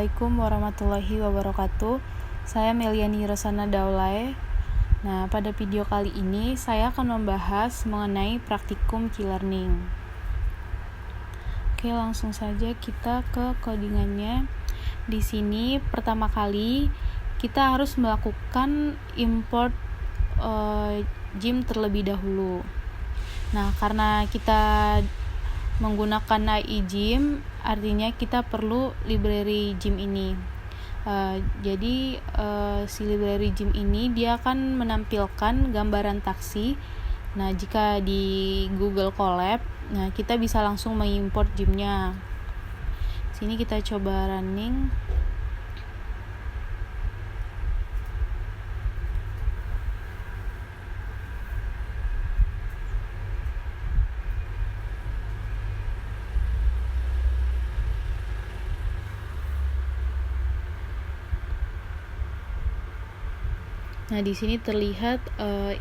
Assalamualaikum warahmatullahi wabarakatuh. Saya Meliani Rosana Daulay. Nah, pada video kali ini saya akan membahas mengenai praktikum key learning. Oke, langsung saja kita ke codingannya. Di sini pertama kali kita harus melakukan import gym terlebih dahulu. Nah, karena kita menggunakan AI Gym, artinya kita perlu library Gym ini. Jadi si library Gym ini dia akan menampilkan gambaran taksi. Nah, jika di Google Colab, nah kita bisa langsung mengimport Gym-nya. Sini kita coba running. Nah, di sini terlihat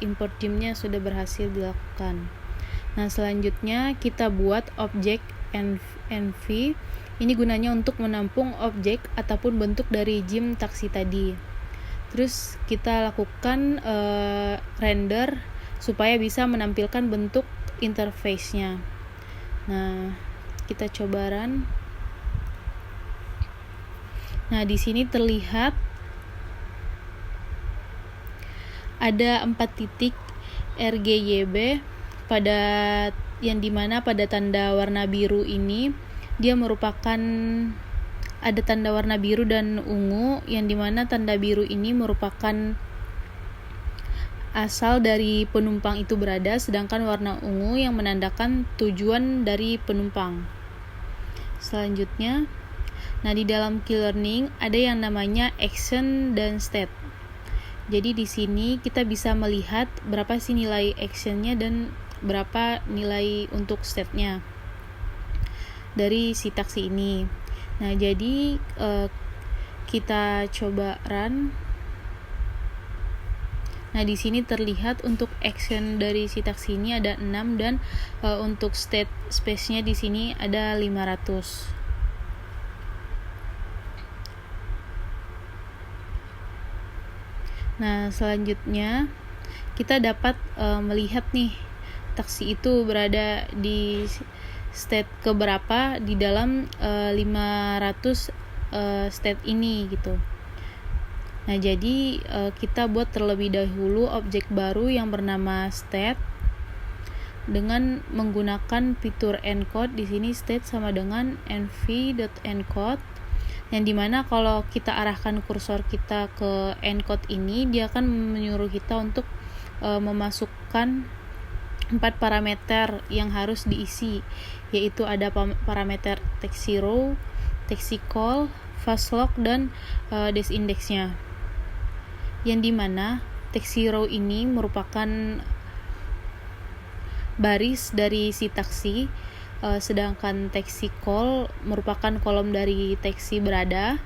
import gym-nya sudah berhasil dilakukan. Nah, selanjutnya kita buat objek NV. Ini gunanya untuk menampung objek ataupun bentuk dari gym taksi tadi. Terus kita lakukan render supaya bisa menampilkan bentuk interface-nya. Nah, kita coba run. Nah, di sini terlihat ada 4 titik RGYB pada yang dimana pada tanda warna biru ini dia merupakan ada tanda warna biru dan ungu, yang dimana tanda biru ini merupakan asal dari penumpang itu berada, sedangkan warna ungu yang menandakan tujuan dari penumpang. Selanjutnya, nah di dalam key learning ada yang namanya action dan state. Jadi di sini kita bisa melihat berapa sih nilai actionnya dan berapa nilai untuk state-nya dari si taksi ini. Nah, jadi kita coba run. Nah, di sini terlihat untuk action dari si taksi ini ada 6 dan untuk state space-nya di sini ada 500. Nah, selanjutnya kita dapat melihat nih taksi itu berada di state keberapa di dalam 500 state ini gitu. Nah, jadi kita buat terlebih dahulu objek baru yang bernama state dengan menggunakan fitur encode. Di sini state sama dengan nv.encode, yang dimana kalau kita arahkan kursor kita ke encode ini, dia akan menyuruh kita untuk memasukkan 4 parameter yang harus diisi, yaitu ada parameter taxi row, taxi call, fast lock, dan dash index-nya, yang dimana taxi row ini merupakan baris dari si taksi, sedangkan taxi call merupakan kolom dari taxi berada,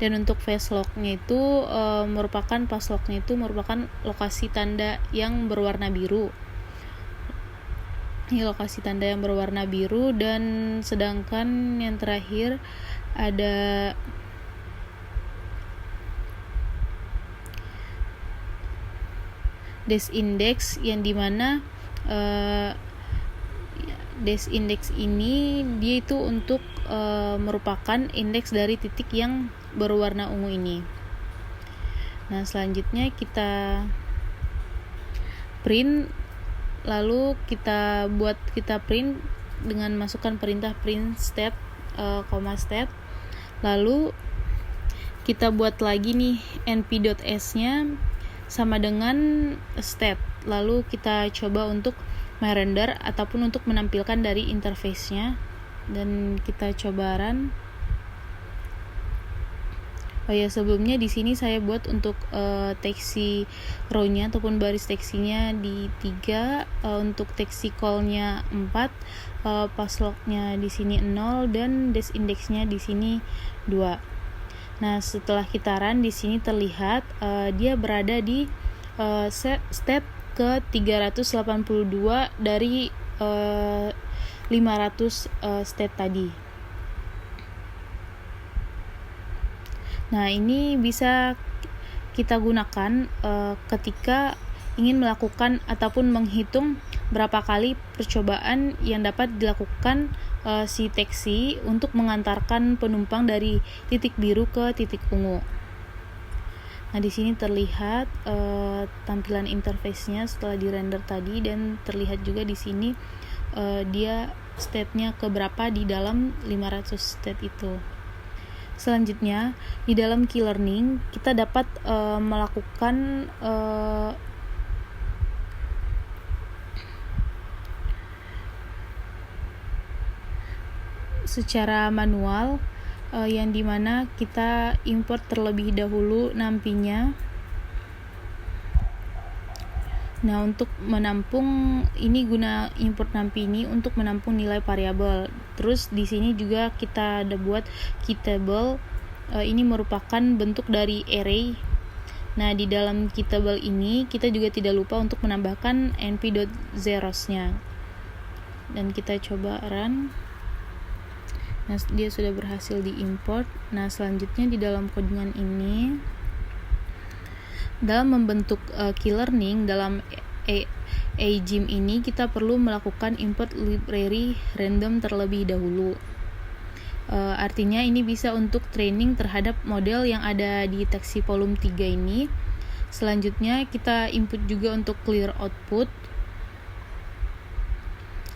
dan untuk fast lock-nya itu fast lock-nya itu merupakan lokasi tanda yang berwarna biru. Ini lokasi tanda yang berwarna biru, dan sedangkan yang terakhir ada dash index, yang dimana dash index ini dia itu untuk merupakan indeks dari titik yang berwarna ungu ini. Nah, selanjutnya kita print, lalu kita print dengan masukkan perintah print state, state. Lalu kita buat lagi nih np.s-nya sama dengan state. Lalu kita coba untuk merender ataupun untuk menampilkan dari interface-nya, dan kita coba run. Oh ya, sebelumnya di sini saya buat untuk taxi row-nya ataupun baris taxinya di 3, untuk taxi call-nya 4, pass lock-nya di sini 0, dan dash index-nya di sini 2. Nah, setelah kita run, di sini terlihat dia berada di state ke 382 dari 500 state tadi. Nah, ini bisa kita gunakan ketika ingin melakukan ataupun menghitung berapa kali percobaan yang dapat dilakukan si taksi untuk mengantarkan penumpang dari titik biru ke titik ungu. Nah, di sini terlihat tampilan interface-nya setelah di-render tadi, dan terlihat juga di sini dia state-nya keberapa di dalam 500 state itu. Selanjutnya, di dalam key learning kita dapat melakukan secara manual, yang dimana kita import terlebih dahulu nampinya. Nah, untuk menampung ini, guna import nampi ini untuk menampung nilai variabel. Terus di sini juga kita ada buat key table. Ini merupakan bentuk dari array. Nah, di dalam key table ini kita juga tidak lupa untuk menambahkan np.zeros-nya. Dan kita coba run. Nah, dia sudah berhasil diimport. Nah, selanjutnya di dalam codingan ini, dalam membentuk key learning dalam AGIM ini, kita perlu melakukan import library random terlebih dahulu. Artinya ini bisa untuk training terhadap model yang ada di taksi volume 3 ini. Selanjutnya kita input juga untuk clear output.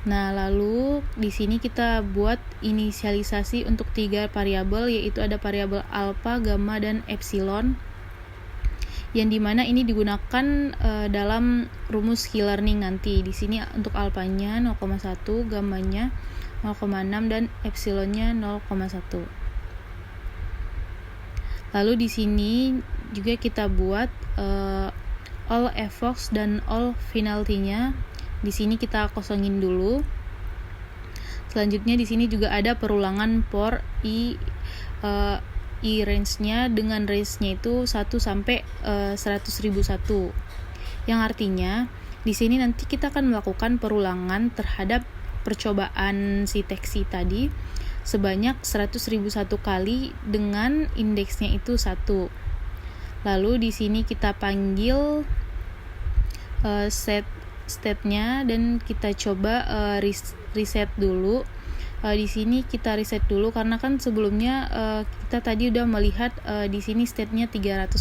Nah, lalu di sini kita buat inisialisasi untuk 3 variabel, yaitu ada variabel alpha, gamma, dan epsilon, yang dimana ini digunakan dalam rumus key learning nanti. Di sini untuk alpanya 0,1, gammanya 0,6, dan epsilonnya 0,1. Lalu di sini juga kita buat all evox dan all penalty-nya. Di sini kita kosongin dulu. Selanjutnya di sini juga ada perulangan for i range-nya dengan range-nya itu 1 sampai 100.001. Yang artinya di sini nanti kita akan melakukan perulangan terhadap percobaan si taksi tadi sebanyak 100.001 kali dengan indeksnya itu 1. Lalu di sini kita panggil set state-nya dan kita coba reset dulu. Di sini kita reset dulu karena kan sebelumnya kita tadi udah melihat di sini state-nya 382,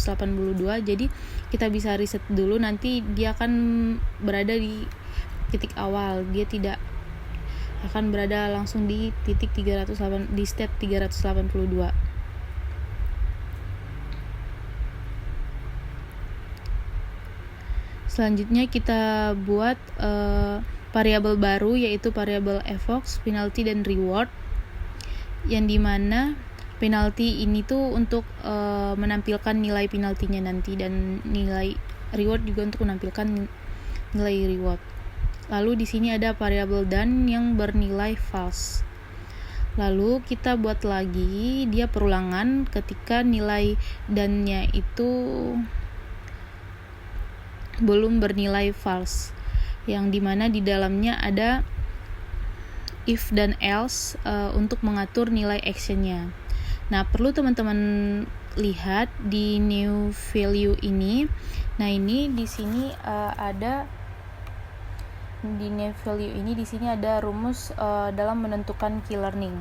jadi kita bisa reset dulu, nanti dia akan berada di titik awal, dia tidak akan berada langsung di titik 308 di state 382. Selanjutnya kita buat variabel baru, yaitu variabel evox, penalty, dan reward, yang dimana penalty ini tuh untuk menampilkan nilai penaltinya nanti, dan nilai reward juga untuk menampilkan nilai reward. Lalu di sini ada variabel done yang bernilai false. Lalu kita buat lagi dia perulangan ketika nilai done-nya itu belum bernilai false, yang dimana di dalamnya ada if dan else untuk mengatur nilai actionnya. Nah, perlu teman-teman lihat di new value ini. Nah, ini di sini ada di new value ini, di sini ada rumus dalam menentukan key learning.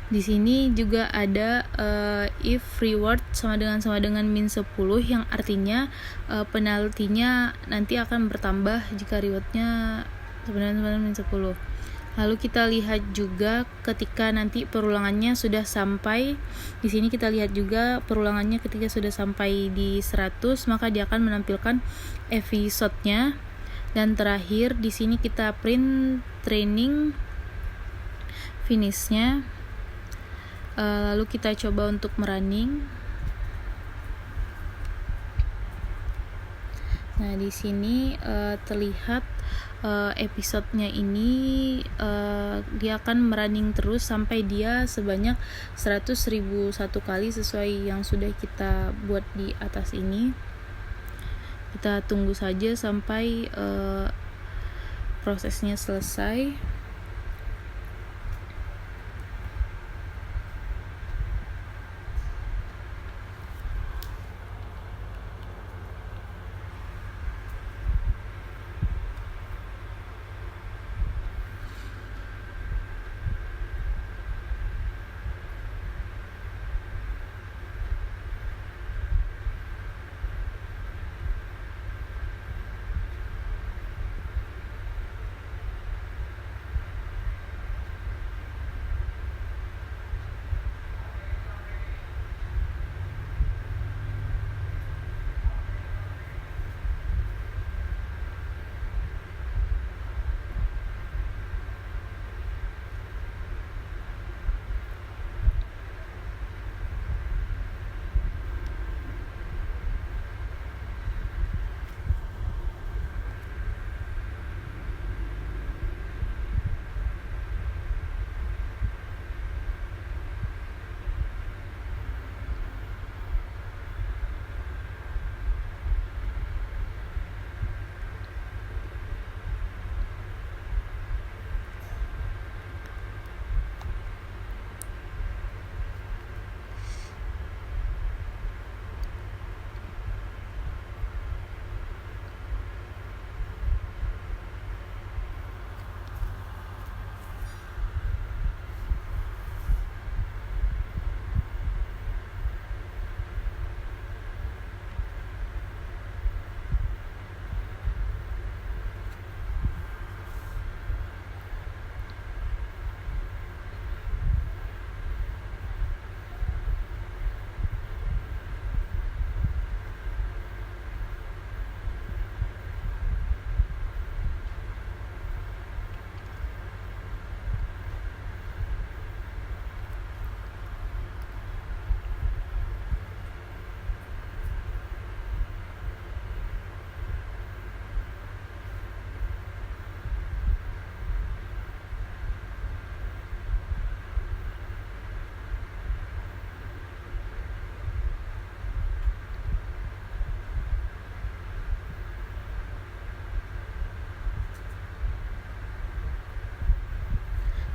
Di sini juga ada if reward sama dengan min 10, yang artinya penaltinya nanti akan bertambah jika rewardnya sama dengan min 10. Lalu kita lihat juga ketika nanti perulangannya sudah sampai, di sini kita lihat juga perulangannya ketika sudah sampai di 100, maka dia akan menampilkan episode-nya. Dan terakhir di sini kita print training finish-nya. Lalu kita coba untuk merunning. Nah, di sini terlihat episodenya ini dia akan merunning terus sampai dia sebanyak 100.001 kali sesuai yang sudah kita buat di atas ini. Kita tunggu saja sampai prosesnya selesai.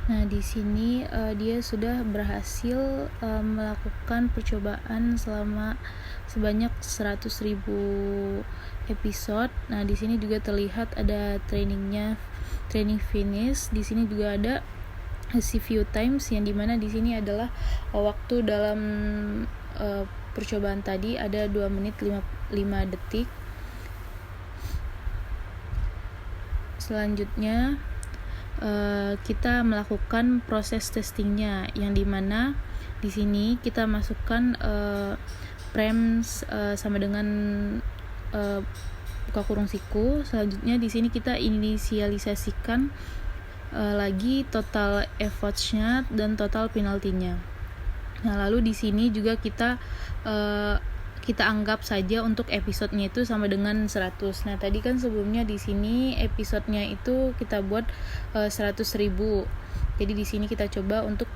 Nah, di sini dia sudah berhasil melakukan percobaan sebanyak 100.000 episode. Nah, di sini juga terlihat ada training finish. Di sini juga ada view times, yang dimana di sini adalah waktu dalam percobaan tadi ada 2 menit 5 detik. Selanjutnya kita melakukan proses testingnya, yang dimana di sini kita masukkan frames sama dengan buka kurung siku. Selanjutnya di sini kita inisialisasikan lagi total efforts-nya dan total penaltinya. Nah, lalu di sini juga kita anggap saja untuk episodenya itu sama dengan 100. Nah, tadi kan sebelumnya di sini episodenya itu kita buat 100.000. Jadi di sini kita coba untuk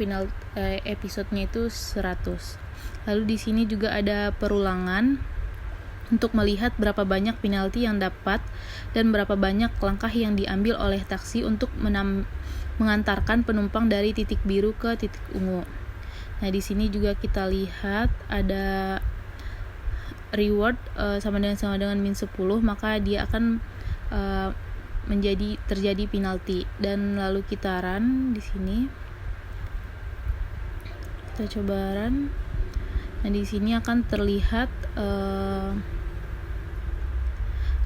episodenya itu 100. Lalu di sini juga ada perulangan untuk melihat berapa banyak penalti yang dapat dan berapa banyak langkah yang diambil oleh taksi untuk mengantarkan penumpang dari titik biru ke titik ungu. Nah, di sini juga kita lihat ada reward sama dengan min 10, maka dia akan terjadi penalti. Dan lalu kita run di sini. Kita coba run. Nah, di sini akan terlihat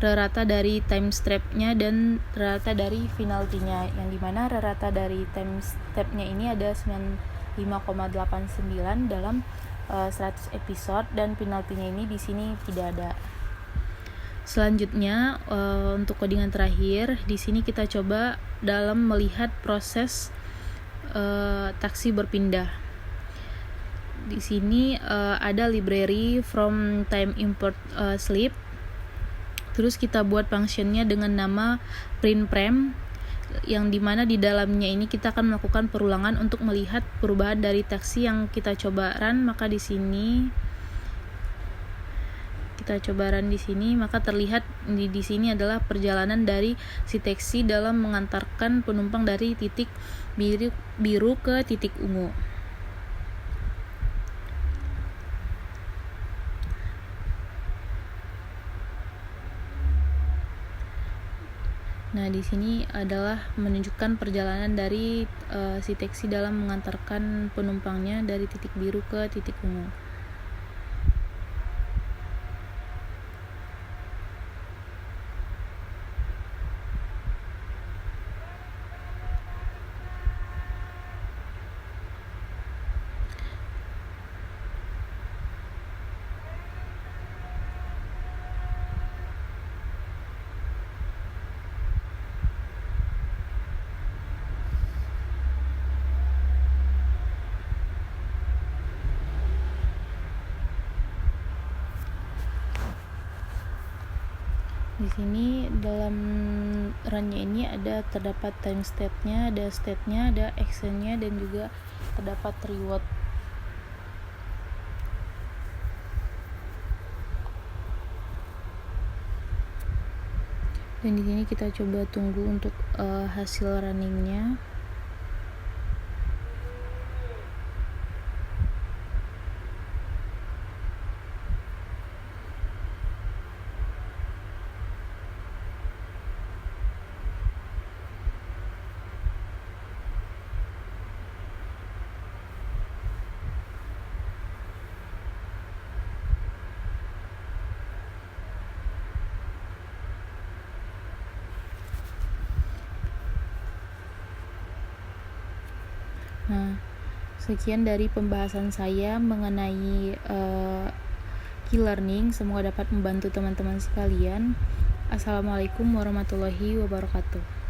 rata dari time step-nya dan rata dari penaltinya, yang dimana rata dari time step-nya ini ada 95,89 dalam 100 episode, dan penaltinya ini di sini tidak ada. Selanjutnya untuk codingan terakhir, di sini kita coba dalam melihat proses taksi berpindah. Di sini ada library from time import slip. Terus kita buat functionnya dengan nama print frame, yang dimana di dalamnya ini kita akan melakukan perulangan untuk melihat perubahan dari taksi yang kita coba run. Maka di sini kita coba run di sini, maka terlihat di sini adalah perjalanan dari si taksi dalam mengantarkan penumpang dari titik biru ke titik ungu. Nah, di sini adalah menunjukkan perjalanan dari si taksi dalam mengantarkan penumpangnya dari titik biru ke titik ungu. Di sini dalam runnya ini terdapat time step-nya, ada state-nya, ada action-nya, dan juga terdapat reward. Dan di sini kita coba tunggu untuk hasil runningnya. Nah, sekian dari pembahasan saya mengenai e-learning. Semoga dapat membantu teman-teman sekalian. Assalamualaikum warahmatullahi wabarakatuh.